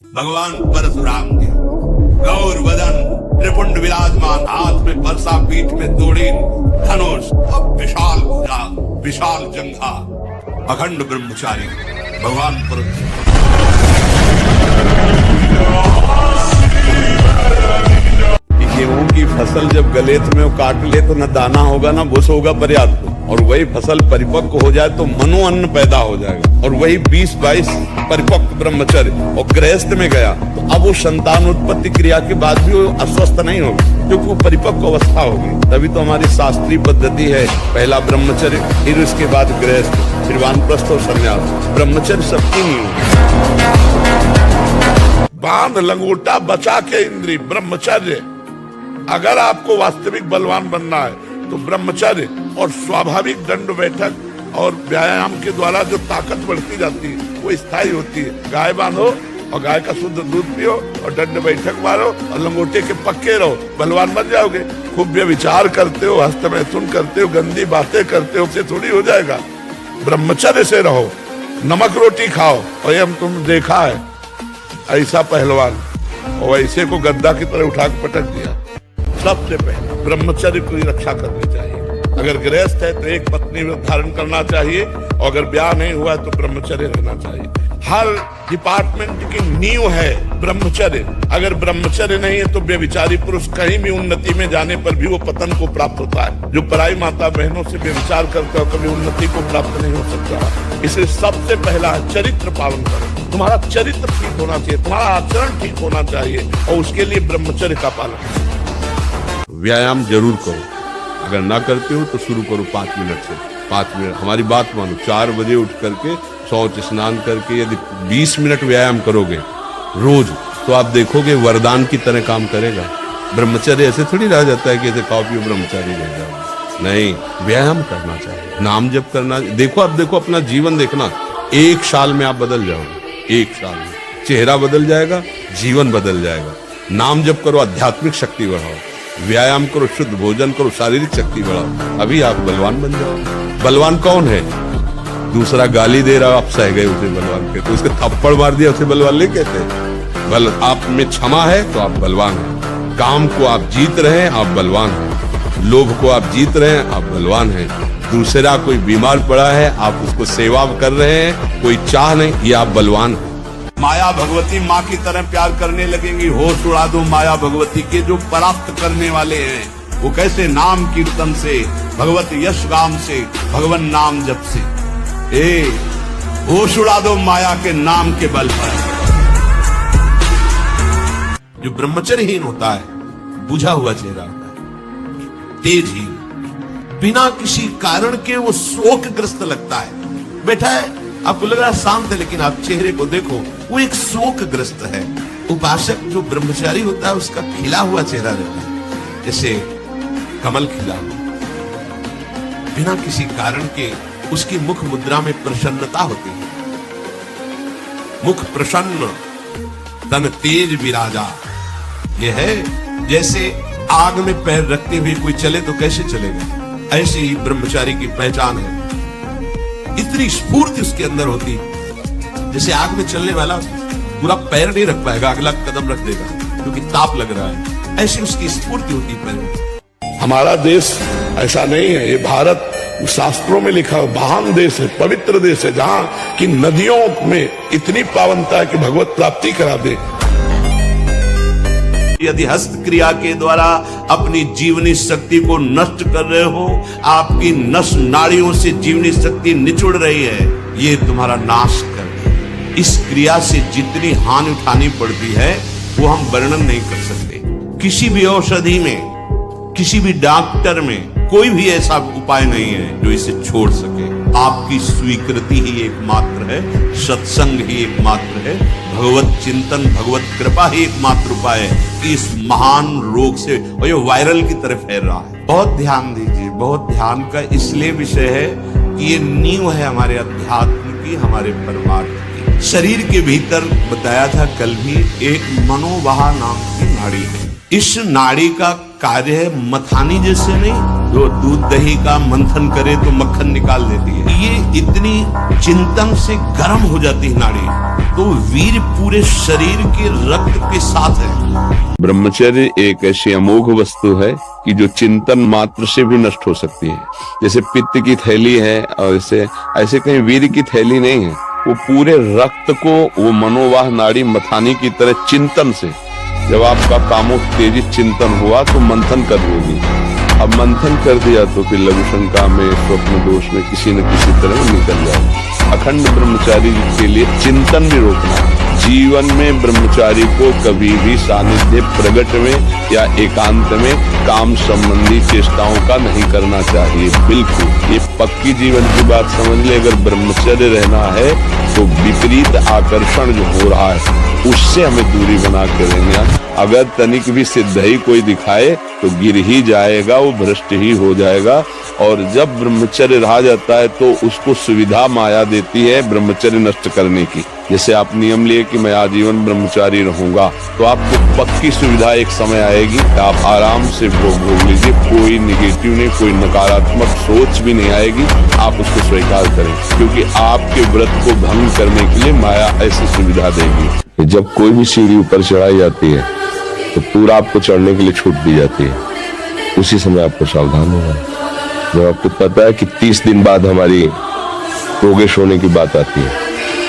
भगवान परशुराम के गौर वदन त्रिपुंड विराजमान, हाथ में परसा, पीठ में तोड़ी धनुष, अब विशाल भुजा, विशाल जंघा, अखंड ब्रह्मचारी भगवान परशुराम। गेहूं की फसल जब गलेत में वो काट ले तो न दाना होगा न भूस होगा पर्याप्त, और वही फसल परिपक्व हो जाए तो मनोअन्न पैदा हो जाएगा। और वही 20-22 परिपक्व ब्रह्मचर्य और गृहस्थ में गया तो अब वो संतान उत्पत्ति क्रिया के बाद भी वो अस्वस्थ नहीं होगी, क्योंकि वो परिपक्व अवस्था होगी। तभी तो हमारी शास्त्रीय पद्धति है, पहला ब्रह्मचर्य, फिर उसके बाद गृहस्थ, फिर वानप्रस्थ और संन्यास। ब्रह्मचर्य सबकी नहीं होगी। बांध लंगोटा बचा के इंद्री ब्रह्मचर्य। अगर आपको वास्तविक बलवान बनना है तो ब्रह्मचर्य और स्वाभाविक दंड बैठक और व्यायाम के द्वारा जो ताकत बढ़ती जाती है वो स्थायी होती है। गाय बांधो और गाय का शुद्ध दूध पियो और दंड बैठक मारो और लंगोटे के पक्के रहो, बलवान बन जाओगे। खूब विचार करते हो, हस्त मैथुन करते हो, गंदी बातें करते हो, उससे थोड़ी हो जाएगा। ब्रह्मचर्य से रहो, नमक रोटी खाओ। और ये हम तुम देखा है ऐसा पहलवान और ऐसे को गद्दा की तरह उठा के पटक दिया। सबसे पहले ब्रह्मचर्य की रक्षा करनी चाहिए। अगर गृहस्थ है तो एक पत्नी धारण करना चाहिए, और अगर ब्याह नहीं हुआ है तो ब्रह्मचर्य रहना चाहिए। हर डिपार्टमेंट की नींव है ब्रह्मचर्य। अगर ब्रह्मचर्य नहीं है तो व्यभिचारी पुरुष कहीं भी उन्नति में जाने पर भी वो पतन को प्राप्त होता है। जो पराई माता बहनों से व्यभिचार करता है कभी उन्नति को प्राप्त नहीं हो सकता। इसलिए सबसे पहला चरित्र पालन करो। तुम्हारा चरित्र ठीक होना चाहिए, तुम्हारा आचरण ठीक होना चाहिए, और उसके लिए ब्रह्मचर्य का पालन। व्यायाम जरूर करो, अगर ना करते हो तो शुरू करो 5 मिनट से। 5 मिनट हमारी बात मानो, 4 बजे उठ करके शौच स्नान करके यदि 20 मिनट व्यायाम करोगे रोज तो आप देखोगे वरदान की तरह काम करेगा। ब्रह्मचर्य ऐसे थोड़ी रह जाता है कि ऐसे खाओ पियो ब्रह्मचारी रह जाओ, नहीं, व्यायाम करना चाहिए, नाम जप करना। देखो आप देखो अपना जीवन देखना, 1 साल में आप बदल जाओगे। 1 साल में चेहरा बदल जाएगा, जीवन बदल जाएगा। नाम जप करो, आध्यात्मिक शक्ति बढ़ाओ, व्यायाम करो, शुद्ध भोजन करो, शारीरिक शक्ति बढ़ाओ, अभी आप बलवान बन जाओ। बलवान कौन है? दूसरा गाली दे रहा, आप सह गए उसे बलवान कहते, उसके थप्पड़ मार दिया उसे बलवान नहीं कहते। बल आप में क्षमा है तो आप बलवान हैं। काम को आप जीत रहे हैं, आप बलवान हैं। लोभ को आप जीत रहे हैं, आप बलवान हैं। दूसरा कोई बीमार पड़ा है, आप उसको सेवा कर रहे हैं, कोई चाह नहीं, ये आप बलवान हैं। माया भगवती माँ की तरह प्यार करने लगेंगी। होश उड़ा दो माया भगवती के जो प्राप्त करने वाले हैं। वो कैसे? नाम कीर्तन से, भगवत यश गाम से, भगवान नाम जप से। होश उड़ा दो माया के नाम के बल पर। जो ब्रह्मचर्यहीन होता है, बुझा हुआ चेहरा होता है, तेजहीन, बिना किसी कारण के वो शोकग्रस्त लगता है। बैठा है, आपको लग रहा है शांत है, लेकिन आप चेहरे को देखो, वो एक शोकग्रस्त है। उपासक जो ब्रह्मचारी होता है उसका खिला हुआ चेहरा रहता है, जैसे कमल खिला हुआ, बिना किसी कारण के उसकी मुख मुद्रा में प्रसन्नता होती है। मुख प्रसन्न, तन तेज विराजा। यह है जैसे आग में पैर रखते हुए कोई चले तो कैसे चलेगा, ऐसे ही ब्रह्मचारी की पहचान है। इतनी स्फूर्ति उसके अंदर होती, जैसे आग में चलने वाला पूरा पैर नहीं रख पाएगा, अगला कदम रख देगा क्योंकि ताप लग रहा है। ऐसी उसकी स्फूर्ति होती पैर में। हमारा देश ऐसा नहीं है, ये भारत शास्त्रों में लिखा है महान देश है, पवित्र देश है, जहाँ की नदियों में इतनी पावनता है कि भगवत प्राप्ति करा दे। यदि हस्त क्रिया के द्वारा अपनी जीवनी शक्ति को नष्ट कर रहे हो, आपकी नस नाड़ियों से जीवनी शक्ति निचुड़ रही है, ये तुम्हारा नाश कर दे। इस क्रिया से जितनी हानि उठानी पड़ती है वो हम वर्णन नहीं कर सकते। किसी भी औषधि में, किसी भी डॉक्टर में कोई भी ऐसा उपाय नहीं है जो इसे छोड़ सके। आपकी स्वीकृति ही एकमात्र है, सत्संग ही एकमात्र है, भगवत चिंतन, भगवत कृपा ही एकमात्र उपाय है। इस महान रोग से, और ये वायरल की तरफ फैल रहा है। बहुत ध्यान दीजिए, बहुत ध्यान का इसलिए विषय है कि ये नींव है हमारे अध्यात्म की, हमारे परमार्थ की। शरीर के भीतर बताया था कल भी, एक मनोवाहा नाम की नाड़ी है। इस नाड़ी का कार्य है मथानी जैसे नहीं, जो दूध दही का मंथन करे तो मक्खन निकाल देती है। ये इतनी चिंतन से गर्म हो जाती है नाड़ी, तो वीर पूरे शरीर के रक्त के साथ है। ब्रह्मचर्य एक ऐसी अमोघ वस्तु है कि जो चिंतन मात्र से भी नष्ट हो सकती है। जैसे पित्त की थैली है और ऐसे कहीं वीर की थैली नहीं है। वो पूरे रक्त को वो मनोवाह नाड़ी मथानी की तरह चिंतन से, जब आपका कामोत्तेजित चिंतन हुआ तो मंथन कर देगी। अब मंथन कर दिया तो फिर लघु शंका में, स्वप्न दोष में किसी न किसी तरह निकल जाए। अखंड ब्रह्मचारी के लिए चिंतन भी रोकना है। जीवन में ब्रह्मचारी को कभी भी सानिध्य प्रगट में या एकांत में काम संबंधी चेष्टाओं का नहीं करना चाहिए। बिल्कुल ये पक्की जीवन की बात समझ ले। अगर ब्रह्मचर्य रहना है तो विपरीत आकर्षण जो हो रहा है उससे हमें दूरी बना के रहना। अगर तनिक भी सिद्ध ही कोई दिखाए तो गिर ही जाएगा, वो भ्रष्ट ही हो जाएगा। और जब ब्रह्मचर्य रहा जाता है तो उसको सुविधा माया देती है ब्रह्मचर्य नष्ट करने की। जैसे आप नियम लिए कि मैं आजीवन ब्रह्मचारी रहूंगा, तो आपको पक्की सुविधा एक समय आएगी, आप आराम से भोग लीजिए। कोई निगेटिव नहीं, कोई नकारात्मक सोच भी नहीं आएगी। आप उसको स्वीकार करें, क्योंकि आपके व्रत को भंग करने के लिए माया ऐसी सुविधा देगी। जब कोई भी सीढ़ी ऊपर चढ़ाई जाती है तो पूरा आपको चढ़ने के लिए छूट दी जाती है। उसी समय आपको सावधान होना है। जब आपको पता है कि 30 दिन बाद हमारी प्रोग्रेस होने की बात आती है,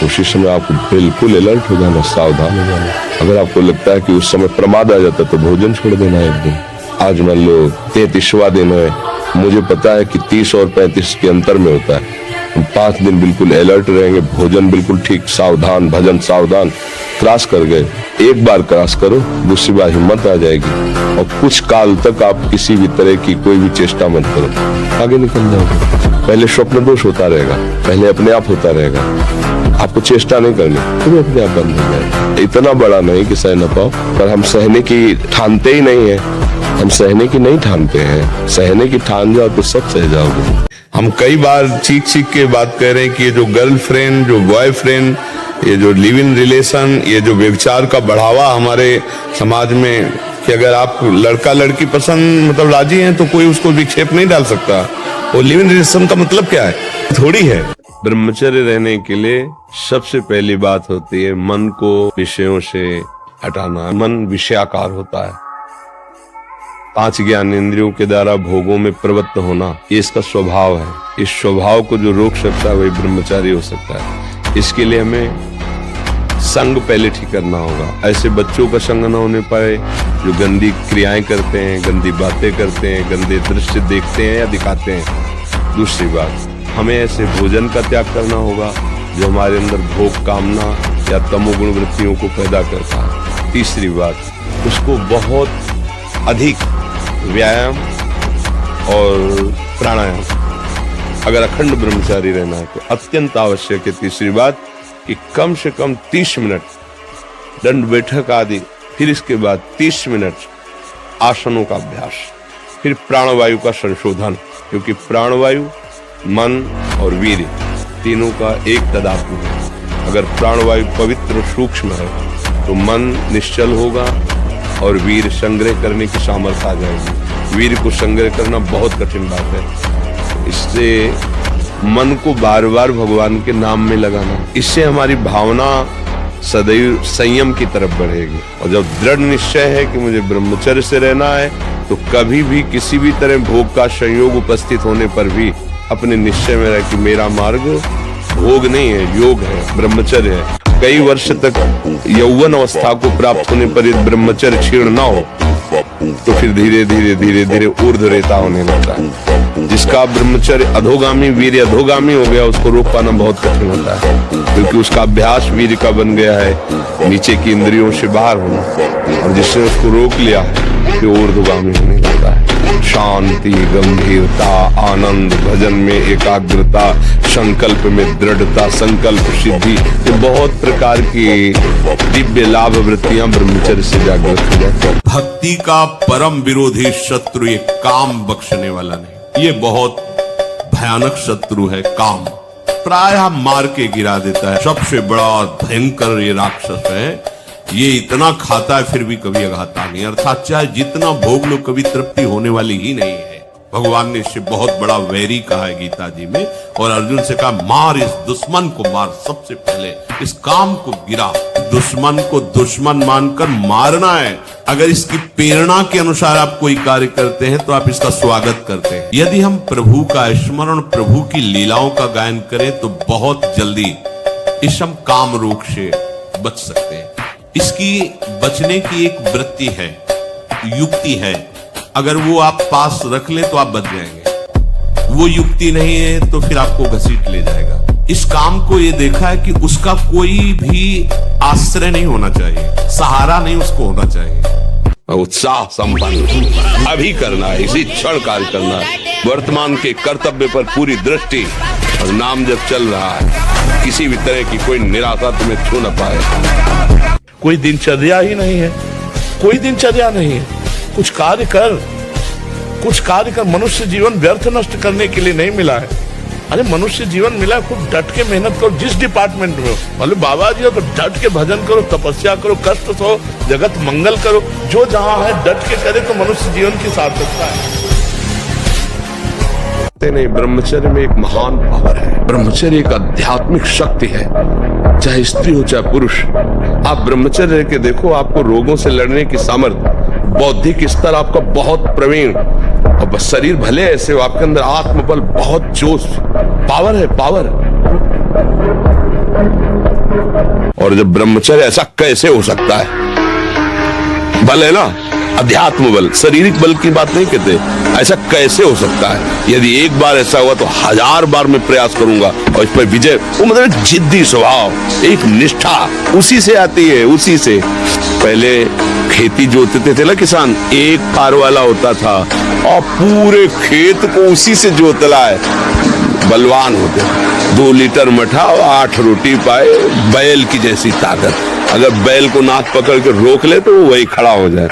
उसी समय आपको बिल्कुल अलर्ट हो जाना, सावधान हो जाना। अगर आपको लगता है कि उस समय प्रमाद आ जाता तो भोजन छोड़ देना एक दिन। आज मान लो 33वां दिन है, मुझे पता है कि 30 और 35 के अंतर में होता है। हम 5 दिन बिल्कुल अलर्ट रहेंगे, भोजन बिल्कुल ठीक, सावधान, भजन सावधान। क्रॉस कर गए, एक बार क्रॉस करो, दूसरी बार हिम्मत आ जाएगी और कुछ काल तक आप किसी भी तरह की कोई भी चेष्टा मत करो, आगे निकल जाओगे। पहले स्वप्न दोष होता रहेगा, पहले अपने आप होता रहेगा, आपको चेष्टा नहीं करनी, तो अपने आप बंद हो जाएगा। इतना बड़ा नहीं कि सह न पाओ, पर हम सहने की ठानते ही नहीं है। हम सहने की नहीं ठानते हैं, सहने की ठान जाओ तो सब सह जाओगे। हम कई बार चीख के बात कर रहे हैं कि ये जो गर्लफ्रेंड, जो बॉयफ्रेंड, ये जो लिव इन रिलेशन, ये जो व्यभिचार का बढ़ावा हमारे समाज में, कि अगर आप लड़का लड़की पसंद मतलब राजी हैं तो कोई उसको विक्षेप नहीं डाल सकता। और लिव इन रिलेशन का मतलब क्या है? थोड़ी है। ब्रह्मचर्य रहने के लिए सबसे पहली बात होती है मन को विषयों से हटाना। मन विषयाकार होता है। 5 ज्ञानेंद्रियों के द्वारा भोगों में प्रवृत्त होना, ये इसका स्वभाव है। इस स्वभाव को जो रोक सकता है वही ब्रह्मचारी हो सकता है। इसके लिए हमें संग पहले ठीक करना होगा। ऐसे बच्चों का संग न होने पाए जो गंदी क्रियाएं करते हैं, गंदी बातें करते हैं, गंदे दृश्य देखते हैं या दिखाते हैं। दूसरी बात, हमें ऐसे भोजन का त्याग करना होगा जो हमारे अंदर भोग कामना या तमोगुण वृत्तियों को पैदा करता है। तीसरी बात, उसको बहुत अधिक व्यायाम और प्राणायाम, अगर अखंड ब्रह्मचारी रहना है तो अत्यंत आवश्यक है। तीसरी बात कि कम से कम 30 मिनट दंड बैठक आदि, फिर इसके बाद 30 मिनट आसनों का अभ्यास, फिर प्राणवायु का संशोधन, क्योंकि प्राणवायु, मन और वीर्य तीनों का एक तदात्म्य है। अगर प्राणवायु पवित्र सूक्ष्म है तो मन निश्चल होगा और वीर संग्रह करने की सामर्थ्य आ जाएगी। वीर को संग्रह करना बहुत कठिन बात है। इससे मन को बार बार भगवान के नाम में लगाना, इससे हमारी भावना सदैव संयम की तरफ बढ़ेगी। और जब दृढ़ निश्चय है कि मुझे ब्रह्मचर्य से रहना है तो कभी भी किसी भी तरह भोग का संयोग उपस्थित होने पर भी अपने निश्चय में रहे कि मेरा मार्ग भोग नहीं है, योग है, ब्रह्मचर्य है। कई वर्ष तक यौवन अवस्था को प्राप्त होने पर यदि ब्रह्मचर्य क्षीण न हो तो फिर धीरे धीरे ऊर्ध्व रेता होने लगता है। जिसका ब्रह्मचर्य अधोगामी, वीर्य अधोगामी हो गया, उसको रोक पाना बहुत कठिन होता है, क्योंकि उसका अभ्यास वीर्य का बन गया है नीचे की इंद्रियों से बाहर होना, और जिसने उसको रोक लिया है फिर ऊर्ध्वगामी होने लगता है। शांति, गंभीरता, आनंद, भजन में एकाग्रता, संकल्प में दृढ़ता, संकल्प सिद्धि, ये बहुत प्रकार की दिव्य लाभ वृत्तियां ब्रह्मचर्य से जागृत हो जाती है। भक्ति का परम विरोधी शत्रु ये काम बख्शने वाला नहीं, ये बहुत भयानक शत्रु है। काम प्रायः मार के गिरा देता है। सबसे बड़ा भयंकर ये राक्षस है। ये इतना खाता है फिर भी कभी अघाता नहीं, अर्थात चाहे जितना भोग लो कभी तृप्ति होने वाली ही नहीं है। भगवान ने इससे बहुत बड़ा वैरी कहा है गीता जी में, और अर्जुन से कहा मार इस दुश्मन को, मार, सबसे पहले इस काम को गिरा। दुश्मन को दुश्मन मानकर मारना है। अगर इसकी प्रेरणा के अनुसार आप कोई कार्य करते हैं तो आप इसका स्वागत करते हैं। यदि हम प्रभु का स्मरण, प्रभु की लीलाओं का गायन करें तो बहुत जल्दी इस हम काम रोग से बच सकते हैं। इसकी बचने की एक वृत्ति है, युक्ति है, अगर वो आप पास रख ले तो आप बच जाएंगे। वो युक्ति नहीं है तो फिर आपको घसीट ले जाएगा। इस काम को ये देखा है कि उसका कोई भी आश्रय नहीं होना चाहिए, सहारा नहीं उसको होना चाहिए। उत्साह संपन्न अभी करना है, इसी क्षण कार्य करना है। वर्तमान के कर्तव्य पर पूरी दृष्टि, और नाम जब चल रहा है, किसी भी तरह की कोई निराशा तुम्हें छू न पाए। कोई दिनचर्या ही नहीं है, कोई दिनचर्या नहीं है। कुछ कार्य कर। मनुष्य जीवन व्यर्थ नष्ट करने के लिए नहीं मिला है। अरे मनुष्य जीवन मिला, खूब डट के मेहनत करो जिस डिपार्टमेंट में हो। मतलब बाबा जी हो तो डट के भजन करो, तपस्या करो, कष्ट सहो, जगत मंगल करो। जो जहां है डट के करे तो मनुष्य जीवन की सार्थकता है। नहीं, ब्रह्मचर्य में एक महान पावर है। ब्रह्मचर्य एक आध्यात्मिक शक्ति है, चाहे स्त्री हो चाहे पुरुष। आप ब्रह्मचर्य के देखो, आपको रोगों से लड़ने की सामर्थ्य, बौद्धिक स्तर आपका बहुत प्रवीण, और बस शरीर भले ऐसे हो, आपके अंदर आत्मबल, बहुत जोश, पावर है, पावर। और जब ब्रह्मचर्य, ऐसा कैसे हो सकता है? बल है ना, अध्यात्म बल, शारीरिक बल की बात नहीं कहते। ऐसा कैसे हो सकता है? यदि एक बार ऐसा हुआ तो 1000 बार मैं प्रयास करूंगा और इस पर विजय। वो मतलब जिद्दी स्वभाव, एक निष्ठा उसी से आती है, उसी से। पहले खेती जोतते थे ना किसान, एक फार वाला होता था और पूरे खेत को उसी से जोतला है, बलवान होते। 2 लीटर मठा और 8 रोटी पाए, बैल की जैसी ताकत। अगर बैल को नाक पकड़ के रोक ले तो वो वही खड़ा हो जाए।